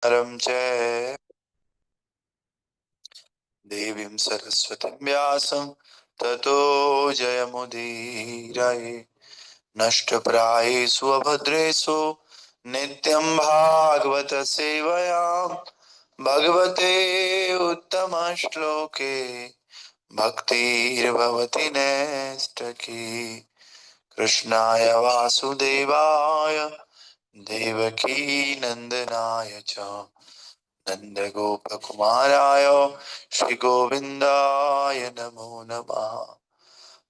नरं च देवीं सरस्वतीं व्यासं ततो जयमुदीरये। नष्टप्रायेषु अभद्रेषु नित्यं भागवत सेवया भगवते उत्तमश्लोके भक्तिर्भवति नैष्ठकी। कृष्णाय वासुदेवाय देवकी नंदनाय च नन्दगोपकुमाराय श्रीगोविन्दाय नमो नमः।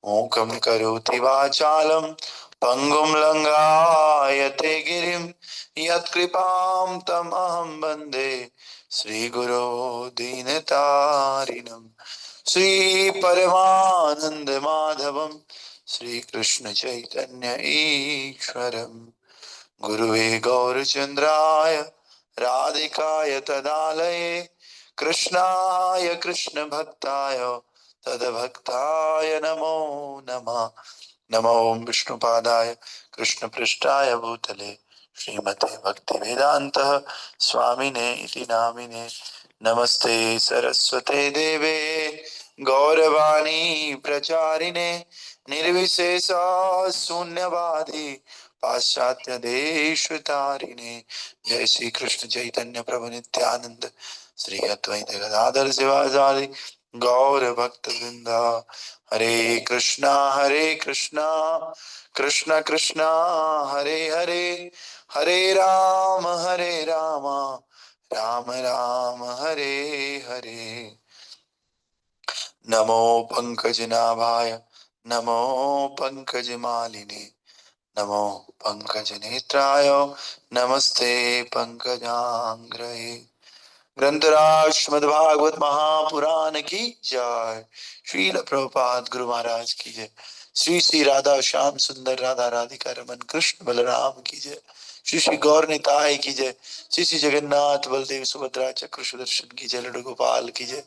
मूकं करोति वाचालं पङ्गुं लङ्घायते गिरिं यत्कृपां तमहं वन्दे श्रीगुरो दीनतारिणं। श्रीपरमानन्दमाधवं श्रीकृष्णचैतन्य ईश्वरं गुरुवे गौरचन्द्राय राधिकाय तदालये कृष्णाय कृष्णभक्ताय तद्भक्ताय नमो नमः। नमो ओं विष्णुपादाय कृष्णपृष्ठाय भूतले श्रीमते भक्तिवेदांत स्वामिने इति नामिने। नमस्ते सरस्वते देवे गौरवाणी प्रचारिणे निर्विशेष शून्यवादी पाश्चात्य देश तारिणे। जय श्री कृष्ण चैतन्य प्रभु नित्यानंद श्री अद्वैत गदाधर शिवाचार्य गौर भक्त वृंदा। हरे कृष्णा कृष्णा कृष्णा हरे हरे, हरे राम राम राम हरे हरे। नमो पंकजनाभाय नमो पंकजमालिने नमो पंकजनेत्राय नमस्ते पंकजांग्रये। ग्रंथराज श्रीमद्भागवत महापुराण की जय। श्रील प्रभुपाद गुरु महाराज की जय। श्री श्री राधा श्याम सुंदर राधा राधिका रमन कृष्ण बलराम की जय। श्री श्री गौर निताय की जय। श्री श्री जगन्नाथ बलदेव सुभद्रा चक्र सुदर्शन की जय। लड्डू गोपाल की जय।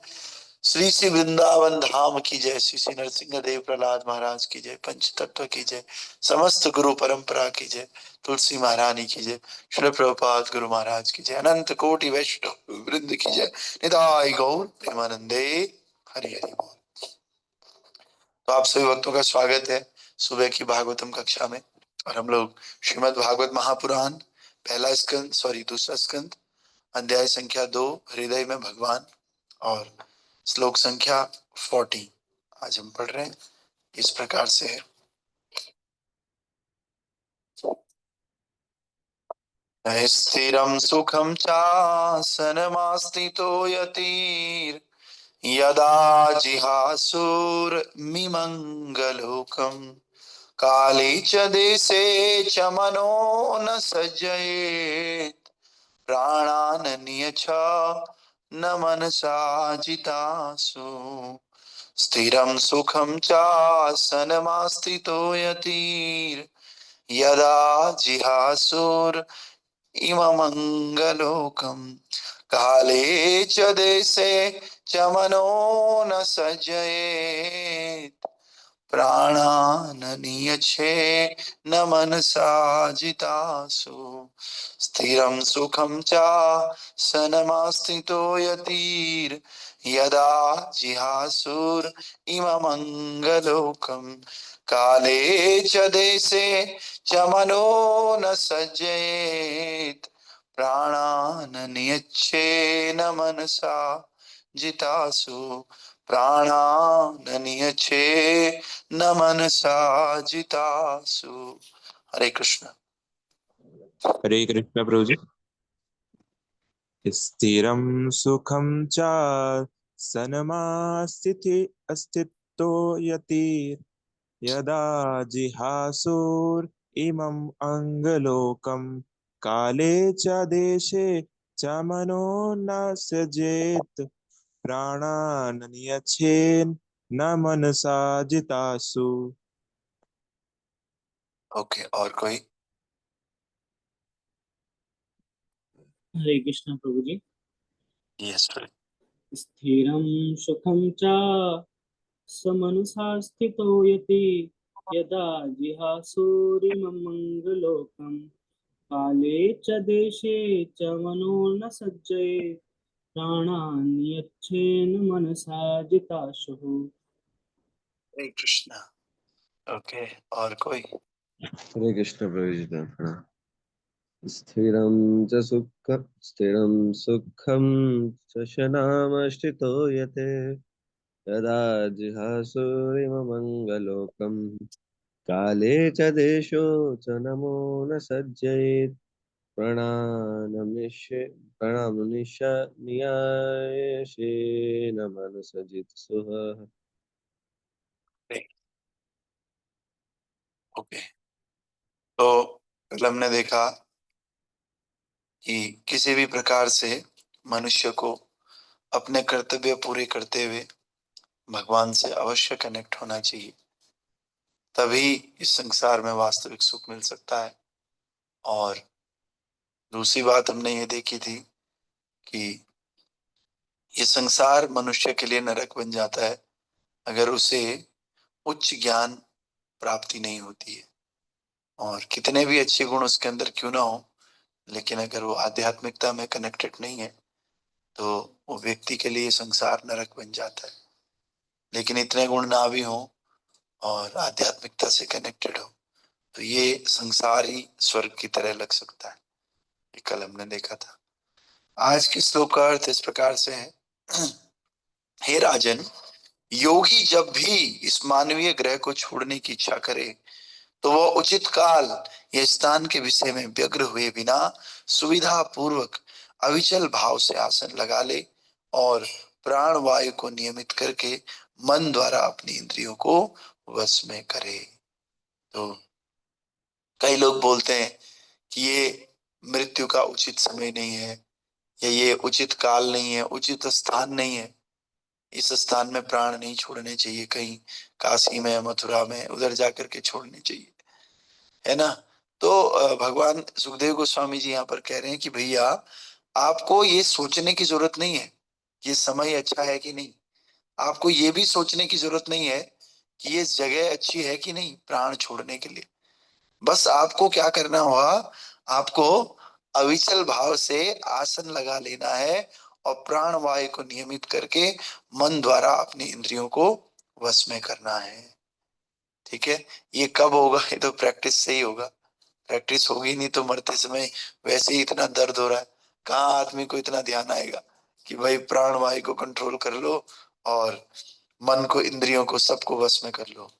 श्री श्री वृंदावन धाम की जय। श्री श्री नरसिंह देव प्रहलाद महाराज की जय। पंच तत्व की जय। समस्त गुरु परंपरा की जय। तुलसी महारानी की जय। श्री प्रभुपाद गुरु महाराज की जय। अनंत कोटि वैष्णव वृंद की जय। निताय गौर प्रेमानंदे हरि हरि बोल। तो आप सभी भक्तों का स्वागत है सुबह की भागवतम कक्षा में। और हम लोग श्रीमद् भागवत महापुराण पहला स्कंद दूसरा स्कंद अध्याय संख्या 2 हृदय में भगवान और श्लोक संख्या 40 आज हम पढ़ रहे हैं। इस प्रकार से है। स्थिरं सुखं चासनमास्थितो यतिर् यदा जिहासुरमिमङ्गलोकम् काले च देशे च मनो न सज्जयेत् प्राणान् नियच्छ न मनसा जितासु। स्थिरं सुखं चासनमास्थितो यतिर् यदा जिहासुर इममङ्गलोकम् काले च देशे च मनो न सज्जयेत् प्राणान् नियच्छे न मनसा जितासु। स्थिरं सुखं चासनमास्थितो यतिर् यदा जिहासुर इममङ्गलोकम् काले च देशे च मनो न सज्जयेत् प्राणान् नियच्छे न मनसा जितासु। प्राणान् नियच्छे न मनसा जितासु। हरे कृष्ण। हरे कृष्ण प्रभु जी। स्थिरं सुखं च सनमास्थिति अस्थितो यति यदा जिहासुर इमं अंगलोकं काले च देशे च मनो न सजेत प्राणान् नियच्छेन् न मनसा जितासु। ओके, और कोई? हरे कृष्ण प्रभु जी। यस। स्थिरं सुखं च समनुसा स्थितो यति यदा जिहासूरिमं मङ्गलोकम् काले च देशे च मनो न सज्जयेत् प्राणान् यच्छेन मनसा जिताशुः। हरे कृष्णा। ओके, और कोई? हरे कृष्ण प्रभु जी प्रणाम। स्थिरं च सुखं च शनामश्रितो यते यदा जिहासुरिममङ्गलोकम् काले च देशो च नमो न सज्जयेत् प्रणामनिश नियायेन मनसजित्सुः। ओके, तो कल हमने देखा कि किसी भी प्रकार से मनुष्य को अपने कर्तव्य पूरे करते हुए भगवान से अवश्य कनेक्ट होना चाहिए, तभी इस संसार में वास्तविक सुख मिल सकता है। और दूसरी बात हमने ये देखी थी कि ये संसार मनुष्य के लिए नरक बन जाता है अगर उसे उच्च ज्ञान प्राप्ति नहीं होती है। और कितने भी अच्छे गुण उसके अंदर क्यों ना हो, लेकिन अगर वो आध्यात्मिकता में कनेक्टेड नहीं है तो वो व्यक्ति के लिए संसार नरक बन जाता है। लेकिन इतने गुण ना भी हो और आध्यात्मिकता से कनेक्टेड हो तो ये संसार ही स्वर्ग की तरह लग सकता है। ये कल हमने देखा था। आज के श्लोक का अर्थ इस प्रकार से है। हे राजन, योगी जब भी इस मानवीय ग्रह को छोड़ने की इच्छा करे तो वह उचित काल या स्थान के विषय में व्यग्र हुए बिना सुविधा पूर्वक अविचल भाव से आसन लगा ले और प्राण वायु को नियमित करके मन द्वारा अपनी इंद्रियों को वश में करे। तो कई लोग बोलते हैं कि ये मृत्यु का उचित समय नहीं है, या ये उचित काल नहीं है, उचित स्थान नहीं है, इस स्थान में प्राण नहीं छोड़ने चाहिए, कहीं काशी में मथुरा में उधर जाकर के छोड़ने चाहिए, है ना। तो भगवान सुखदेव गोस्वामी जी यहाँ पर कह रहे हैं कि भैया आपको ये सोचने की जरूरत नहीं है कि ये समय अच्छा है कि नहीं। आपको ये भी सोचने की जरूरत नहीं है कि ये जगह अच्छी है कि नहीं प्राण छोड़ने के लिए। बस आपको क्या करना होगा, आपको अविचल भाव से आसन लगा लेना है और प्राण वायु को नियमित करके मन द्वारा अपनी इंद्रियों को वश में करना है। ठीक है, ये कब होगा? ये तो प्रैक्टिस से ही होगा। प्रैक्टिस होगी नहीं तो मरते समय वैसे ही इतना दर्द हो रहा है, कहाँ आदमी को इतना ध्यान आएगा कि भाई प्राण वायु को कंट्रोल कर लो और मन को, इंद्रियों को, सबको वश में कर लो।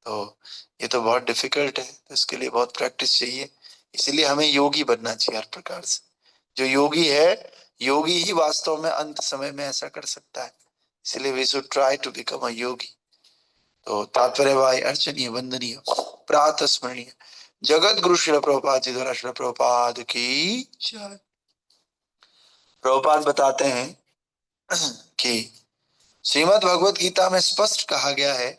तो ये तो बहुत डिफिकल्ट है, तो इसके लिए बहुत प्रैक्टिस चाहिए। इसीलिए हमें योगी बनना चाहिए हर प्रकार से। जो योगी है, योगी ही वास्तव में अंत समय में ऐसा कर सकता है। इसलिए we should try to become a yogi. तो तात्पर्य भाई अर्चनीय, वंदनीय, प्रातः स्मरणीय जगत गुरु श्रील प्रभुपाद जी द्वारा श्रील प्रभुपाद की जय। प्रभुपाद बताते हैं कि श्रीमद् भगवत गीता में स्पष्ट कहा गया है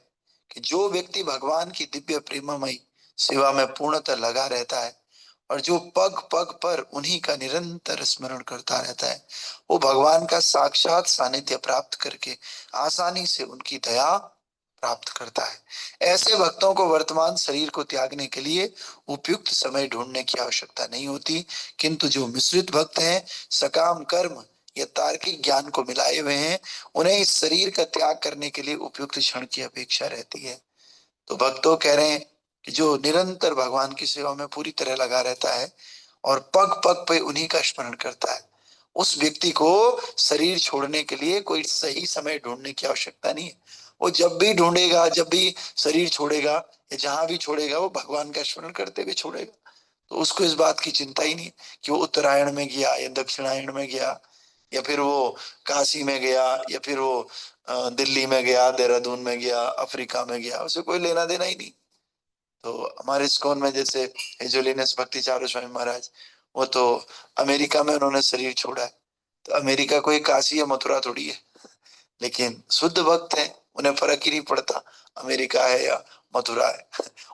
कि जो व्यक्ति भगवान की दिव्य प्रेममयी सेवा में पूर्णतः लगा रहता है और जो पग पग पर उन्हीं का निरंतर स्मरण करता रहता है, वो भगवान का साक्षात सानिध्य प्राप्त करके आसानी से उनकी दया प्राप्त करता है। ऐसे भक्तों को वर्तमान शरीर को त्यागने के लिए उपयुक्त समय ढूंढने की आवश्यकता नहीं होती, किंतु जो मिश्रित भक्त हैं, सकाम कर्म या तार्किक ज्ञान को मिलाए हुए हैं, उन्हें इस शरीर का त्याग करने के लिए उपयुक्त क्षण की अपेक्षा रहती है। तो भक्तों कह रहे हैं कि जो निरंतर भगवान की सेवा में पूरी तरह लगा रहता है और पग पग पे उन्हीं का स्मरण करता है, उस व्यक्ति को शरीर छोड़ने के लिए कोई सही समय ढूंढने की आवश्यकता नहीं है। वो जब भी ढूंढेगा, जब भी शरीर छोड़ेगा या जहां भी छोड़ेगा, वो भगवान का स्मरण करते हुए छोड़ेगा। तो उसको इस बात की चिंता ही नहीं कि वो उत्तरायण में गया या दक्षिणायण में गया, या फिर वो काशी में गया, या फिर वो दिल्ली में गया, देहरादून में गया, अफ्रीका में गया, उसे कोई लेना देना ही नहीं। तो हमारे इस्कॉन में जैसे हेजोलिनस भक्ति चारू स्वामी महाराज, वो तो अमेरिका में उन्होंने शरीर छोड़ा है। तो अमेरिका कोई काशी या मथुरा थोड़ी है, लेकिन शुद्ध भक्त है, उन्हें फर्क ही नहीं पड़ता अमेरिका है या मथुरा है।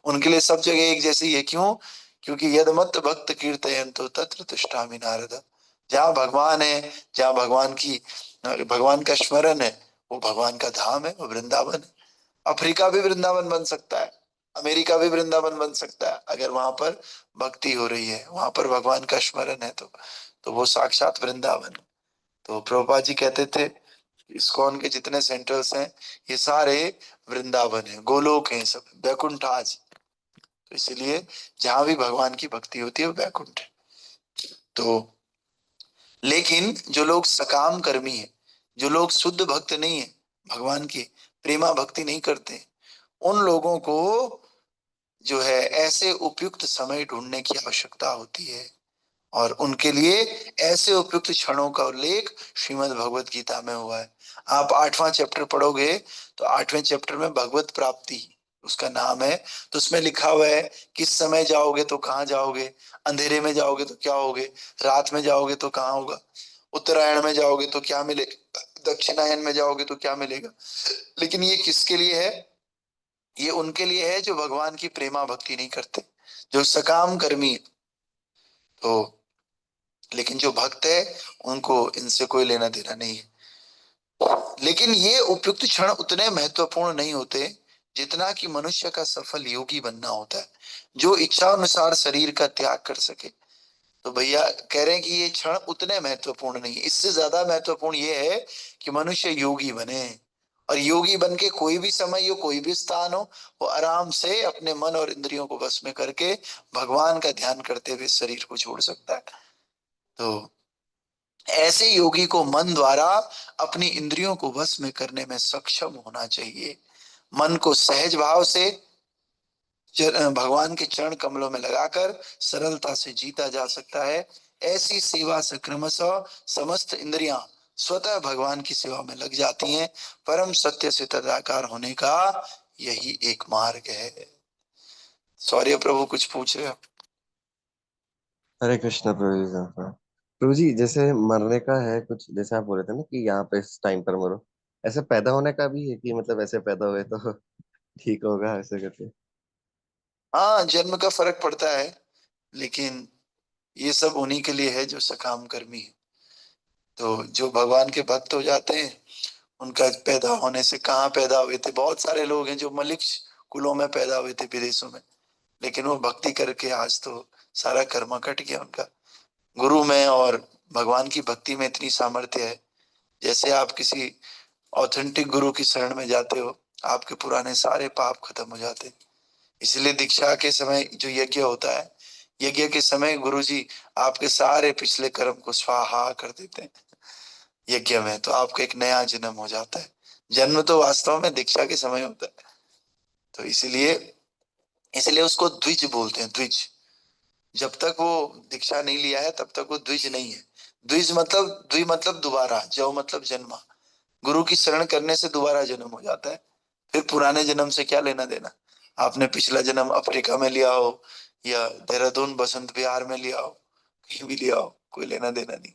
उनके लिए सब जगह एक जैसी है। क्यों? क्योंकि यदमत भक्त कीर्तयन्तो तत्र तिष्ठामि नारद। जहाँ भगवान है, जहाँ भगवान का स्मरण है, वो भगवान का धाम है, वो वृंदावन है। अफ्रीका भी वृंदावन बन सकता है, अमेरिका भी वृंदावन बन सकता है अगर वहां पर भक्ति हो रही है, वहां पर भगवान का स्मरण है, तो वो साक्षात वृंदावन है। तो प्रभुपाद जी कहते थे इस्कॉन के जितने सेंटर्स हैं ये सारे वृंदावन है, गोलोक हैं, सब वैकुंठ आज। तो इसलिए जहां भी भगवान की भक्ति होती है वो वैकुंठ है। तो लेकिन जो लोग सकाम कर्मी है, जो लोग शुद्ध भक्त नहीं है, भगवान की प्रेमा भक्ति नहीं करते, उन लोगों को जो है ऐसे उपयुक्त समय ढूंढने की आवश्यकता होती है। और उनके लिए ऐसे उपयुक्त क्षणों का उल्लेख श्रीमद् भगवत गीता में हुआ है। आप 8वां चैप्टर पढ़ोगे तो 8वें चैप्टर में भगवत प्राप्ति उसका नाम है। तो उसमें लिखा हुआ है किस समय जाओगे तो कहाँ जाओगे, अंधेरे में जाओगे तो क्या होगे, रात में जाओगे तो कहाँ होगा, उत्तरायण में जाओगे तो क्या मिलेगा, दक्षिणायन में जाओगे तो क्या मिलेगा। लेकिन ये किसके लिए है? ये उनके लिए है जो भगवान की प्रेमा भक्ति नहीं करते, जो सकाम कर्मी है। तो लेकिन जो भक्त है उनको इनसे कोई लेना देना नहीं है। लेकिन ये उपयुक्त क्षण उतने महत्वपूर्ण नहीं होते जितना कि मनुष्य का सफल योगी बनना होता है, जो इच्छा अनुसार शरीर का त्याग कर सके। तो भैया कह रहे हैं कि ये क्षण उतने महत्वपूर्ण नहीं है, इससे ज्यादा महत्वपूर्ण ये है कि मनुष्य योगी बने। और योगी बन के कोई भी समय हो, कोई भी स्थान हो, वो आराम से अपने मन और इंद्रियों को वश में करके भगवान का ध्यान करते हुए शरीर को छोड़ सकता है। तो ऐसे योगी को मन द्वारा अपनी इंद्रियों को वश में करने में सक्षम होना चाहिए। मन को सहज भाव से भगवान के चरण कमलों में लगाकर सरलता से जीता जा सकता है। ऐसी सेवा से क्रमशः समस्त इंद्रियां स्वतः भगवान की सेवा में लग जाती हैं। परम सत्य से तदाकार होने का यही एक मार्ग है। सॉरी प्रभु कुछ पूछ रहे हो? हरे कृष्णा प्रभु जी। हाँ प्रभु जी, जैसे मरने का है कुछ, जैसे आप बोल रहे थे ना कि यहाँ पे इस टाइम पर मरो, ऐसे पैदा होने का भी है कि मतलब ऐसे पैदा हुए तो ठीक होगा ऐसे करके? हाँ, जन्म का फर्क पड़ता है, लेकिन ये सब उन्हीं के लिए है जो सकाम कर्मी है। तो जो भगवान के भक्त हो जाते हैं उनका पैदा होने से, कहाँ पैदा हुए थे, बहुत सारे लोग हैं जो मलिक कुलों में पैदा हुए थे विदेशों में, लेकिन वो भक्ति करके आज तो सारा कर्म कट गया उनका। गुरु में और भगवान की भक्ति में इतनी सामर्थ्य है, जैसे आप किसी ऑथेंटिक गुरु की शरण में जाते हो आपके पुराने सारे पाप खत्म हो जाते हैं। इसलिए दीक्षा के समय जो यज्ञ होता है, यज्ञ के समय गुरु जी आपके सारे पिछले कर्म को स्वाहा कर देते हैं यज्ञ में, तो आपको एक नया जन्म हो जाता है। जन्म तो वास्तव में दीक्षा के समय होता है। तो इसलिए इसलिए उसको द्विज बोलते हैं, द्विज। जब तक वो दीक्षा नहीं लिया है तब तक वो द्विज नहीं है। द्विज मतलब, द्वि मतलब दोबारा, जव मतलब जन्मा। गुरु की शरण करने से दोबारा जन्म हो जाता है। फिर पुराने जन्म से क्या लेना देना। आपने पिछला जन्म अफ्रीका में लिया हो या देहरादून बसंत विहार में लिया हो, कहीं भी लिया हो, कोई लेना देना नहीं।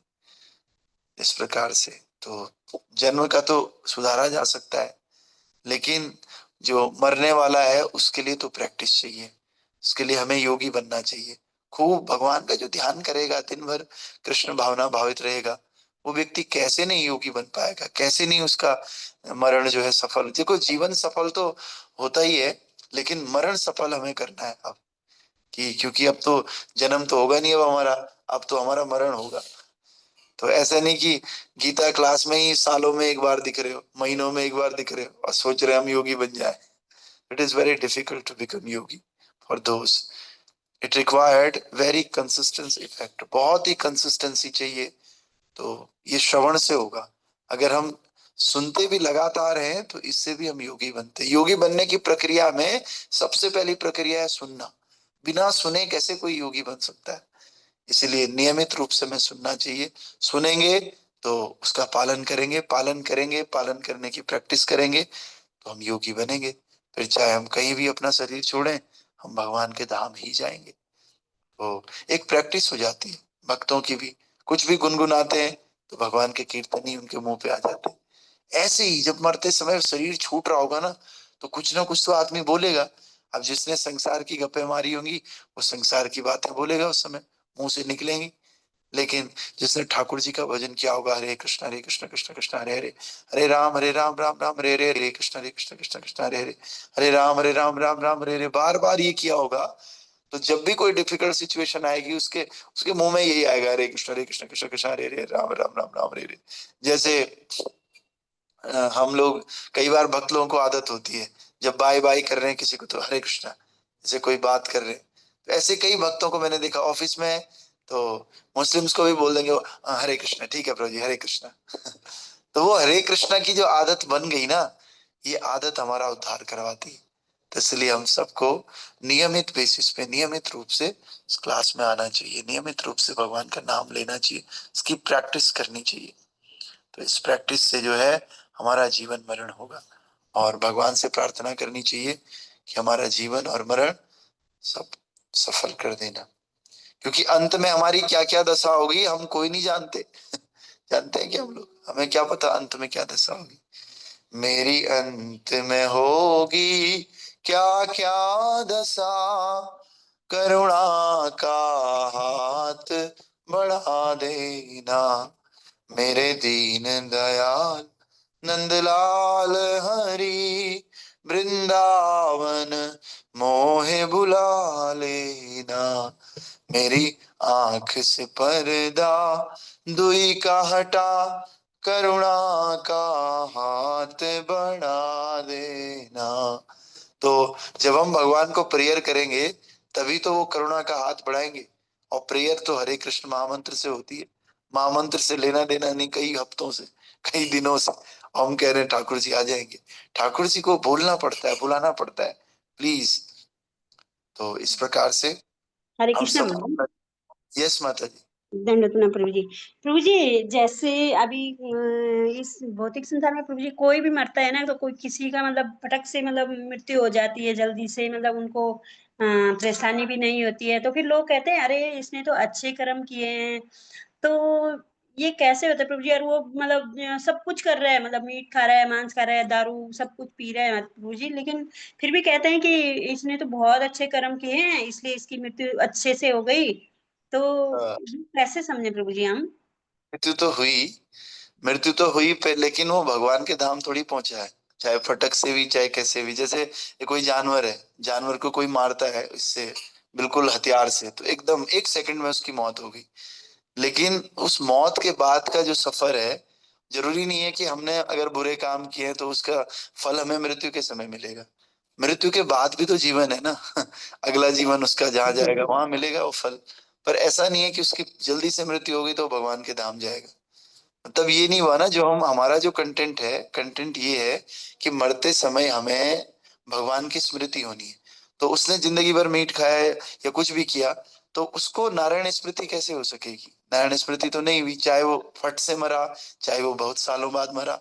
इस प्रकार से तो जन्म का तो सुधारा जा सकता है, लेकिन जो मरने वाला है उसके लिए तो प्रैक्टिस चाहिए। उसके लिए हमें योगी बनना चाहिए। खूब भगवान का जो ध्यान करेगा, दिन भर कृष्ण भावना भावित रहेगा, वो व्यक्ति कैसे नहीं योगी बन पाएगा, कैसे नहीं उसका मरण जो है सफल। देखो जीवन सफल तो होता ही है, लेकिन मरण सफल हमें करना है अब, कि क्योंकि अब तो जन्म तो होगा नहीं अब हमारा, अब तो हमारा मरण होगा। तो ऐसा नहीं कि गीता क्लास में ही सालों में एक बार दिख रहे हो, महीनों में एक बार दिख रहे हो और सोच रहे हम योगी बन जाए। It is very difficult to become yogi for those. It required very consistence effect, बहुत ही कंसिस्टेंसी चाहिए। तो ये श्रवण से होगा। अगर हम सुनते भी लगातार हैं तो इससे भी हम योगी बनते हैं। योगी बनने की प्रक्रिया में सबसे पहली प्रक्रिया है सुनना। बिना सुने कैसे कोई योगी बन सकता है? इसीलिए नियमित रूप से हमें सुनना चाहिए। सुनेंगे तो उसका पालन करेंगे, पालन करेंगे, पालन करने की प्रैक्टिस करेंगे तो हम योगी बनेंगे। फिर चाहे हम कहीं भी अपना शरीर छोड़ें, हम भगवान के धाम ही जाएंगे। तो एक प्रैक्टिस हो जाती है भक्तों की भी। कुछ भी गुनगुनाते हैं तो भगवान के कीर्तन ही उनके मुंह पे आ जाते हैं। ऐसे ही जब मरते समय शरीर छूट रहा होगा ना, तो कुछ ना कुछ तो आदमी बोलेगा। अब जिसने संसार की गप्पे मारी होंगी वो संसार की बातें बोलेगा, उस समय मुंह से निकलेंगी। लेकिन जिसने ठाकुर जी का भजन किया होगा, हरे कृष्ण कृष्ण कृष्ण हरे हरे, हरे राम राम राम हरे हरे, हरे कृष्ण कृष्ण कृष्ण हरे हरे, हरे राम राम राम हरे हरे, बार बार ये किया होगा, तो जब भी कोई डिफिकल्ट सिचुएशन आएगी उसके उसके मुंह में यही आएगा, हरे कृष्ण कृष्ण कृष्ण हरे हरे, राम राम राम राम हरे हरे। जैसे हम लोग कई बार भक्त लोगों को आदत होती है, जब बाय बाय कर रहे हैं किसी को तो हरे कृष्णा, जैसे कोई बात कर रहे हैं, तो ऐसे कई भक्तों को मैंने देखा ऑफिस में, तो मुस्लिम्स को भी बोल देंगे वो, हरे कृष्णा, ठीक है प्रभु जी हरे कृष्णा। तो वो हरे कृष्णा की जो आदत बन गई ना, ये आदत हमारा उद्धार करवाती है। तो इसलिए हम सबको नियमित बेसिस पे, नियमित रूप से इस क्लास में आना चाहिए, नियमित रूप से भगवान का नाम लेना चाहिए, इसकी प्रैक्टिस करनी चाहिए। तो इस प्रैक्टिस से जो है हमारा जीवन मरण होगा, और भगवान से प्रार्थना करनी चाहिए कि हमारा जीवन और मरण सब सफल कर देना, क्योंकि अंत में हमारी क्या क्या दशा होगी हम कोई नहीं जानते। जानते हैं कि हम लोग, हमें क्या पता अंत में क्या दशा होगी। मेरी अंत में होगी क्या क्या दशा, करुणा का हाथ बढ़ा देना, मेरे दीन दयाल नंदलाल हरि, वृंदावन मोहे बुला लेना, मेरी आंख से पर्दा दुई का हटा, करुणा का हाथ बढ़ा देना। तो जब हम भगवान को प्रेयर करेंगे तभी तो वो करुणा का हाथ बढ़ाएंगे, और प्रेयर तो हरे कृष्ण महामंत्र से होती है। महामंत्र से लेना देना नहीं, कई हफ्तों से, कई दिनों से हम कह रहे हैं ठाकुर जी आ जाएंगे, ठाकुर जी को बोलना पड़ता है, बुलाना पड़ता है, प्लीज। तो इस प्रकार से हरे हम कृष्णा सब, प्रभु। यस माता जी। दंड प्रणाम प्रभु जी। प्रभु जी, जैसे अभी इस भौतिक संसार में प्रभु जी कोई भी मरता है ना, तो कोई किसी का मतलब फटक से मतलब मृत्यु हो जाती है जल्दी से, मतलब उनको परेशानी भी नहीं होती है, तो फिर लोग कहते हैं अरे इसने तो अच्छे कर्म किए हैं। तो ये कैसे होता है प्रभु जी? और वो मतलब सब कुछ कर रहा है, मतलब मीट खा रहा है, मांस खा रहा है, दारू सब कुछ पी रहा है प्रभु जी, लेकिन फिर भी कहते हैं कि इसने तो बहुत अच्छे कर्म किए हैं इसलिए इसकी मृत्यु अच्छे से हो गई। तो कैसे समझे प्रभु जी हम? मृत्यु तो हुई, मृत्यु तो हुई पे, लेकिन वो भगवान के धाम थोड़ी पहुंचा है, चाहे फटक से भी चाहे कैसे भी। जैसे ये कोई जानवर है, जानवर को कोई मारता है इससे, बिल्कुल हथियार से, तो एकदम एक सेकंड में उसकी मौत हो गई। लेकिन उस मौत के बाद का जो सफर है, जरूरी नहीं है कि हमने अगर बुरे काम किए हैं तो उसका फल हमें मृत्यु के समय मिलेगा। मृत्यु के बाद भी तो जीवन है ना। अगला जीवन उसका जहां जाएगा वहां मिलेगा वो फल। पर ऐसा नहीं है कि उसकी जल्दी से मृत्यु हो गई तो भगवान के धाम जाएगा। मतलब ये नहीं हुआ ना, जो हम, हमारा जो कंटेंट है, कंटेंट ये है कि मरते समय हमें भगवान की स्मृति होनी है। तो उसने जिंदगी भर मीट खाया है या कुछ भी किया, तो उसको नारायण स्मृति कैसे हो सकेगी? नारायण स्मृति तो नहीं हुई, चाहे वो फट से मरा, चाहे वो बहुत सालों बाद मरा।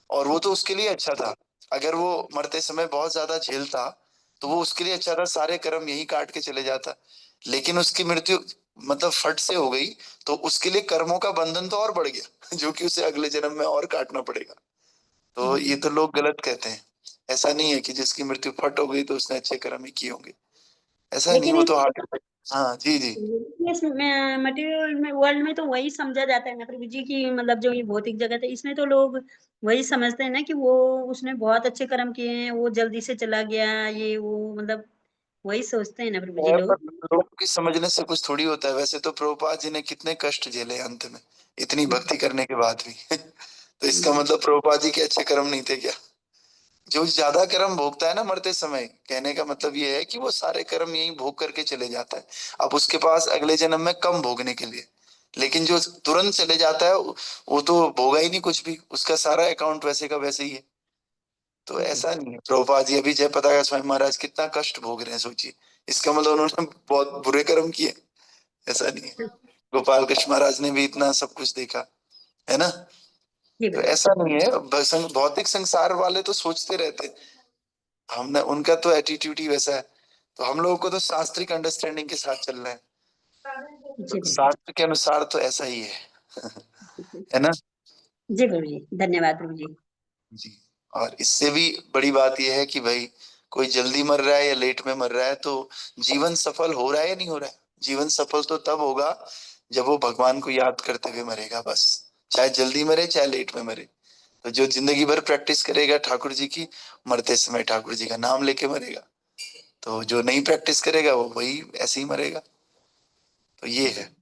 और वो तो उसके लिए अच्छा था, अगर वो मरते समय बहुत ज्यादा झेलता तो वो उसके लिए अच्छा था, सारे कर्म यही काट के चले जाता। लेकिन उसकी मृत्यु मतलब फट से हो गई, तो उसके लिए कर्मों का बंधन तो और बढ़ गया, जो कि उसे अगले जन्म में और काटना पड़ेगा। तो ये तो लोग गलत कहते हैं। ऐसा नहीं है कि जिसकी मृत्यु फट हो गई तो उसने अच्छे कर्म ही किए होंगे, ऐसा नहीं, लेकिन वो इस तो हार्ट अटैक। हाँ जी जी। मटेरियल में वर्ल्ड में तो वही समझा जाता है ना प्रभु जी की, मतलब जो ये भौतिक जगत है इसमें तो लोग वही समझते हैं ना कि वो उसने बहुत अच्छे कर्म किए हैं, वो जल्दी से चला गया, ये वो मतलब वही सोचते हैं ना प्रभु जी है, पर लोग। लोगों की समझने से कुछ थोड़ी होता है। वैसे तो प्रभुपाद जी ने कितने कष्ट झेले अंत में, इतनी भक्ति करने के बाद भी। तो इसका मतलब प्रभुपाद जी के अच्छे कर्म नहीं थे क्या? जो ज्यादा कर्म भोगता है ना मरते समय, कहने का मतलब ये है कि वो सारे कर्म यही भोग करके चले जाता है, अब उसके पास अगले जन्म में कम भोगने के लिए। लेकिन जो तुरंत चले जाता है वो तो भोगा ही नहीं कुछ भी, उसका सारा अकाउंट वैसे का वैसे ही है। तो ऐसा नहीं है। प्रभुपाद जी अभी जय पताका स्वामी महाराज कितना कष्ट भोग रहे हैं, सोचिए, इसका मतलब उन्होंने बहुत बुरे कर्म किए? ऐसा नहीं है। गोपाल कृष्ण महाराज ने भी इतना सब कुछ देखा है ना। जी तो प्रभु ऐसा नहीं है, भौतिक संसार वाले तो सोचते रहते हैं, हमने, उनका तो एटीट्यूड ही वैसा है। तो हम लोगों को तो शास्त्रिक अंडरस्टैंडिंग के साथ चलना है, तो जी प्रभु शास्त्र के अनुसार तो ऐसा ही है ना। जी प्रभु जी, धन्यवाद प्रभु जी। जी। और इससे भी बड़ी बात यह है कि भाई कोई जल्दी मर रहा है या लेट में मर रहा है, तो जीवन सफल हो रहा है या नहीं हो रहा है? जीवन सफल तो तब होगा जब वो भगवान को याद करते हुए मरेगा, बस। चाहे जल्दी मरे चाहे लेट में मरे। तो जो जिंदगी भर प्रैक्टिस करेगा ठाकुर जी की, मरते समय ठाकुर जी का नाम लेके मरेगा। तो जो नहीं प्रैक्टिस करेगा वो वही ऐसे ही मरेगा। तो ये है,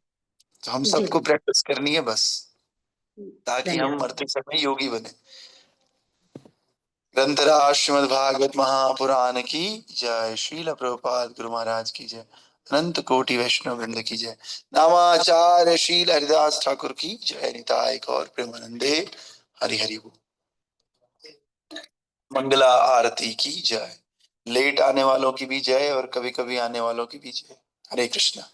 तो हम जी सबको प्रैक्टिस करनी है बस, ताकि हम धन्यवाद। मरते समय योगी बने। ग्रंथराज श्रीमद् भागवत महापुराण की जय। श्रील प्रभुपाद गुरु महाराज की जय। अनंत कोटि वैष्णव वृंद की जय। नामाचार्य शील हरिदास ठाकुर की जय। निताय गौर प्रेमानंदे। हरि हरि बोल। मंगला आरती की जय। लेट आने वालों की भी जय और कभी कभी आने वालों की भी जय। हरे कृष्णा।